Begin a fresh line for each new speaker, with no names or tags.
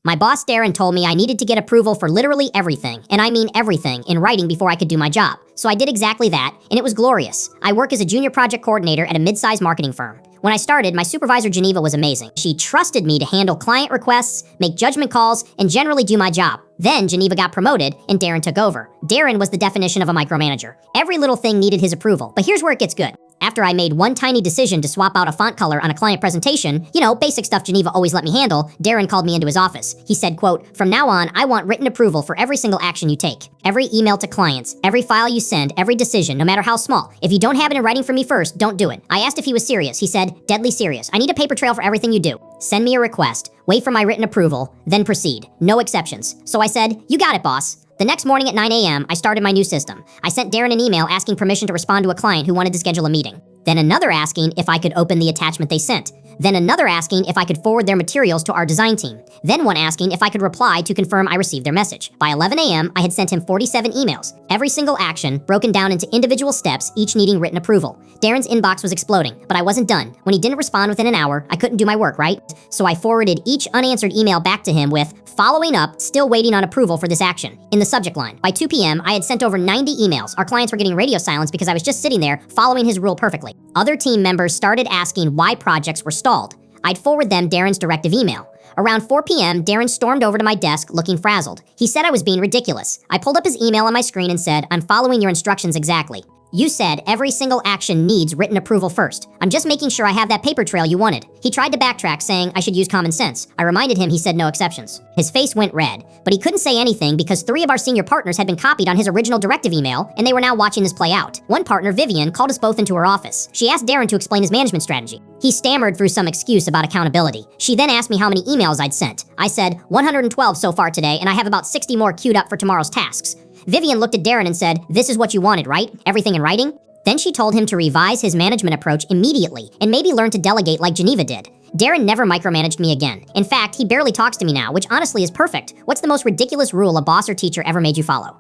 My boss Darren told me I needed to get approval for literally everything, and I mean everything, in writing before I could do my job. So I did exactly that, and it was glorious. I work as a junior project coordinator at a mid-sized marketing firm. When I started, my supervisor Geneva was amazing. She trusted me to handle client requests, make judgment calls, and generally do my job. Then Geneva got promoted, and Darren took over. Darren was the definition of a micromanager. Every little thing needed his approval, but here's where it gets good. After I made one tiny decision to swap out a font color on a client presentation, basic stuff Geneva always let me handle, Darren called me into his office. He said, quote, "From now on, I want written approval for every single action you take. Every email to clients, every file you send, every decision, no matter how small. If you don't have it in writing from me first, don't do it." I asked if he was serious. He said, "Deadly serious. I need a paper trail for everything you do. Send me a request, wait for my written approval, then proceed. No exceptions." So I said, "You got it, boss." The next morning at 9 a.m., I started my new system. I sent Darren an email asking permission to respond to a client who wanted to schedule a meeting. Then another asking if I could open the attachment they sent. Then another asking if I could forward their materials to our design team. Then one asking if I could reply to confirm I received their message. By 11 a.m., I had sent him 47 emails. Every single action broken down into individual steps, each needing written approval. Darren's inbox was exploding, but I wasn't done. When he didn't respond within an hour, I couldn't do my work, right? So I forwarded each unanswered email back to him with, "Following up, still waiting on approval for this action," in the subject line. By 2 p.m., I had sent over 90 emails. Our clients were getting radio silence because I was just sitting there following his rule perfectly. Other team members started asking why projects were stalled. I'd forward them Darren's directive email. Around 4 p.m., Darren stormed over to my desk looking frazzled. He said I was being ridiculous. I pulled up his email on my screen and said, "I'm following your instructions exactly. You said every single action needs written approval first. I'm just making sure I have that paper trail you wanted." He tried to backtrack, saying I should use common sense. I reminded him he said no exceptions. His face went red, but he couldn't say anything because 3 of our senior partners had been copied on his original directive email, and they were now watching this play out. One partner, Vivian, called us both into her office. She asked Darren to explain his management strategy. He stammered through some excuse about accountability. She then asked me how many emails I'd sent. I said, 112 so far today, and I have about 60 more queued up for tomorrow's tasks. Vivian looked at Darren and said, "This is what you wanted, right? Everything in writing?" Then she told him to revise his management approach immediately and maybe learn to delegate like Geneva did. Darren never micromanaged me again. In fact, he barely talks to me now, which honestly is perfect. What's the most ridiculous rule a boss or teacher ever made you follow?